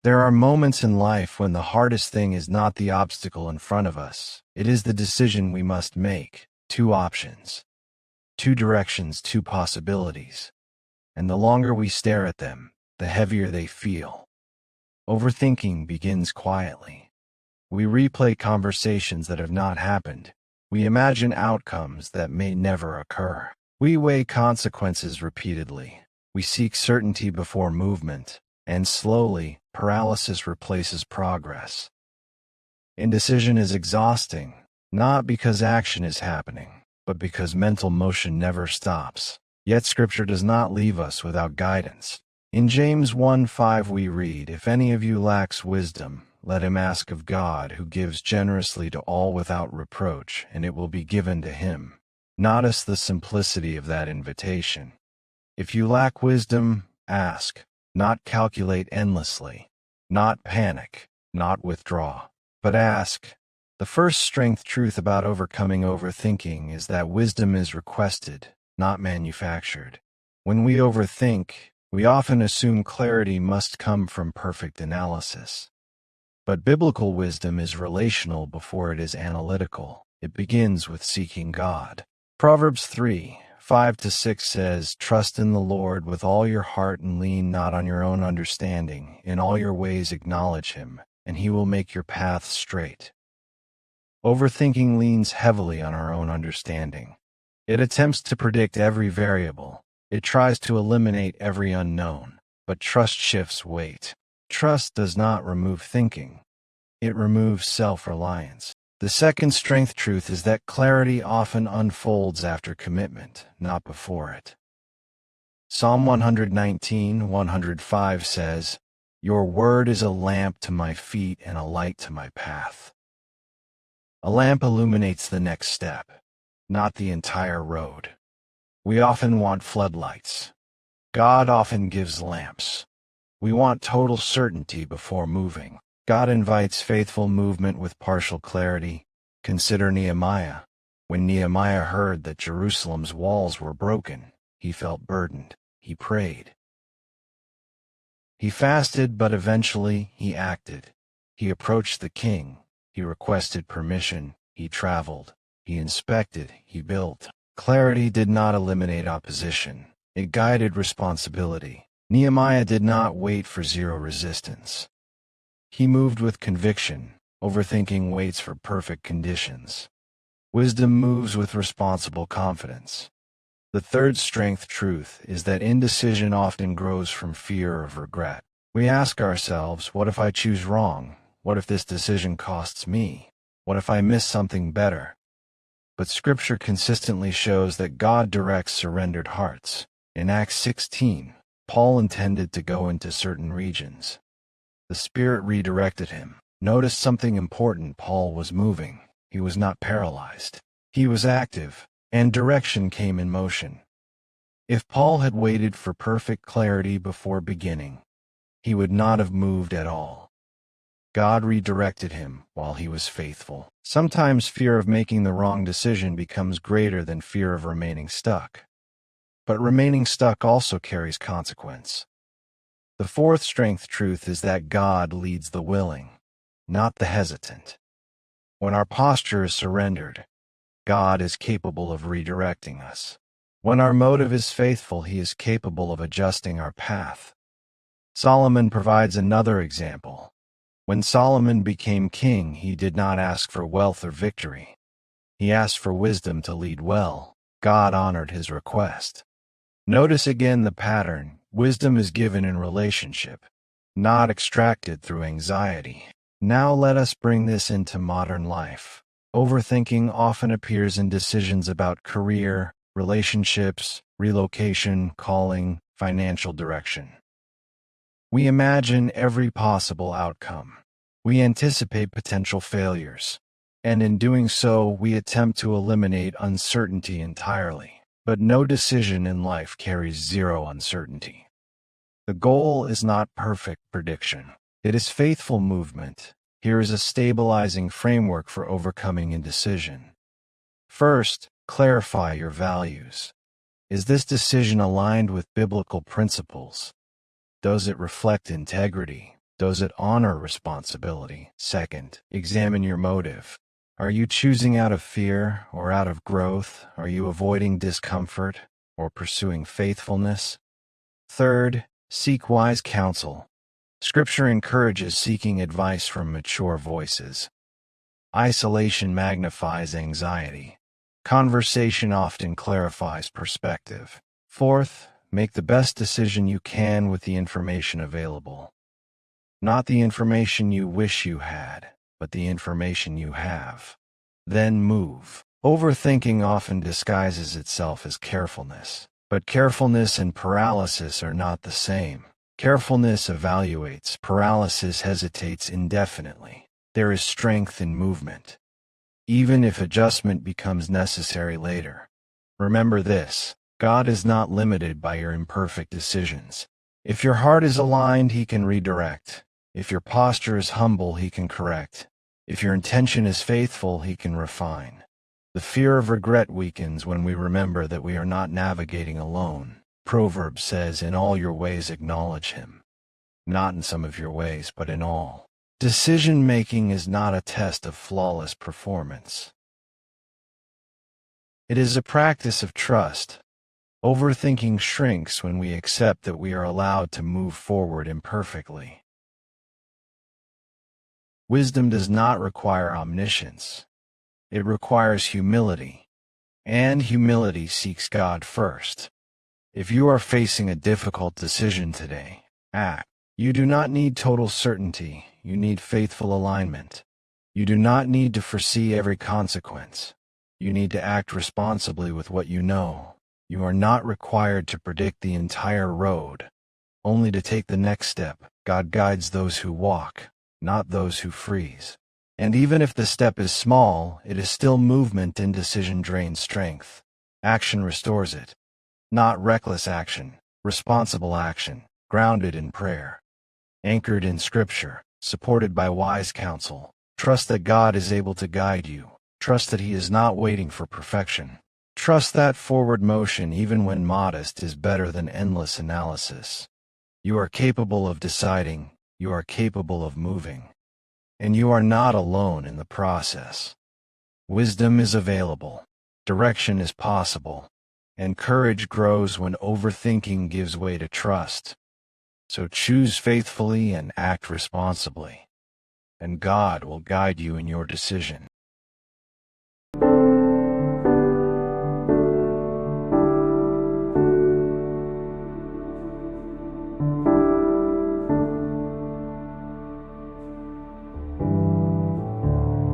There are moments in life when the hardest thing is not the obstacle in front of us. It is the decision we must make. Two options, two directions, two possibilities. And the longer we stare at them, the heavier they feel. Overthinking begins quietly. We replay conversations that have not happened. We imagine outcomes that may never occur. We weigh consequences repeatedly. We seek certainty before movement, and slowly, paralysis replaces progress. Indecision is exhausting, not because action is happening, but because mental motion never stops. Yet Scripture does not leave us without guidance. In James 1:5 we read, "If any of you lacks wisdom, let him ask of God, who gives generously to all without reproach, and it will be given to him." Notice the simplicity of that invitation. If you lack wisdom, ask, not calculate endlessly, not panic, not withdraw, but ask. The first strength truth about overcoming overthinking is that wisdom is requested, not manufactured. When we overthink, we often assume clarity must come from perfect analysis. But biblical wisdom is relational before it is analytical. It begins with seeking God. Proverbs 3:5-6 says, "Trust in the Lord with all your heart and lean not on your own understanding. In all your ways acknowledge him, and he will make your paths straight." Overthinking leans heavily on our own understanding. It attempts to predict every variable. It tries to eliminate every unknown. But trust shifts weight. Trust does not remove thinking. It removes self-reliance. The second strength truth is that clarity often unfolds after commitment, not before it. Psalm 119:105 says, "Your word is a lamp to my feet and a light to my path." A lamp illuminates the next step, not the entire road. We often want floodlights. God often gives lamps. We want total certainty before moving. God invites faithful movement with partial clarity. Consider Nehemiah. When Nehemiah heard that Jerusalem's walls were broken, he felt burdened. He prayed. He fasted, but eventually he acted. He approached the king. He requested permission. He traveled. He inspected. He built. Clarity did not eliminate opposition. It guided responsibility. Nehemiah did not wait for zero resistance. He moved with conviction. Overthinking waits for perfect conditions. Wisdom moves with responsible confidence. The third strength truth is that indecision often grows from fear of regret. We ask ourselves, what if I choose wrong? What if this decision costs me? What if I miss something better? But Scripture consistently shows that God directs surrendered hearts. In Acts 16, Paul intended to go into certain regions. The Spirit redirected him. Notice something important: Paul was moving. He was not paralyzed. He was active, and direction came in motion. If Paul had waited for perfect clarity before beginning, he would not have moved at all. God redirected him while he was faithful. Sometimes fear of making the wrong decision becomes greater than fear of remaining stuck. But remaining stuck also carries consequence. The fourth strength truth is that God leads the willing, not the hesitant. When our posture is surrendered, God is capable of redirecting us. When our motive is faithful, he is capable of adjusting our path. Solomon provides another example. When Solomon became king, he did not ask for wealth or victory. He asked for wisdom to lead well. God honored his request. Notice again the pattern. Wisdom is given in relationship, not extracted through anxiety. Now let us bring this into modern life. Overthinking often appears in decisions about career, relationships, relocation, calling, financial direction. We imagine every possible outcome. We anticipate potential failures. And in doing so, we attempt to eliminate uncertainty entirely. But no decision in life carries zero uncertainty. The goal is not perfect prediction. It is faithful movement. Here is a stabilizing framework for overcoming indecision. First, clarify your values. Is this decision aligned with biblical principles? Does it reflect integrity, Does it honor responsibility? Second, examine your motive. Are you choosing out of fear or out of growth? Are you avoiding discomfort or pursuing faithfulness? Third, seek wise counsel. Scripture encourages seeking advice from mature voices. Isolation magnifies anxiety. Conversation often clarifies perspective. Fourth, make the best decision you can with the information available. Not the information you wish you had, but the information you have. Then move. Overthinking often disguises itself as carefulness, but carefulness and paralysis are not the same. Carefulness evaluates, paralysis hesitates indefinitely. There is strength in movement, even if adjustment becomes necessary later. Remember this: God is not limited by your imperfect decisions. If your heart is aligned, He can redirect. If your posture is humble, He can correct. If your intention is faithful, He can refine. The fear of regret weakens when we remember that we are not navigating alone. Proverbs says, "In all your ways acknowledge Him." Not in some of your ways, but in all. Decision-making is not a test of flawless performance. It is a practice of trust. Overthinking shrinks when we accept that we are allowed to move forward imperfectly. Wisdom does not require omniscience. It requires humility, and humility seeks God first. If you are facing a difficult decision today, act. You do not need total certainty, you need faithful alignment. You do not need to foresee every consequence. You need to act responsibly with what you know. You are not required to predict the entire road, only to take the next step. God guides those who walk, not those who freeze. And even if the step is small, it is still movement. Indecision drains strength. Action restores it. Not reckless action, responsible action, grounded in prayer, anchored in Scripture, supported by wise counsel. Trust that God is able to guide you. Trust that He is not waiting for perfection. Trust that forward motion, even when modest, is better than endless analysis. You are capable of deciding, you are capable of moving, and you are not alone in the process. Wisdom is available, direction is possible, and courage grows when overthinking gives way to trust. So choose faithfully and act responsibly, and God will guide you in your decision.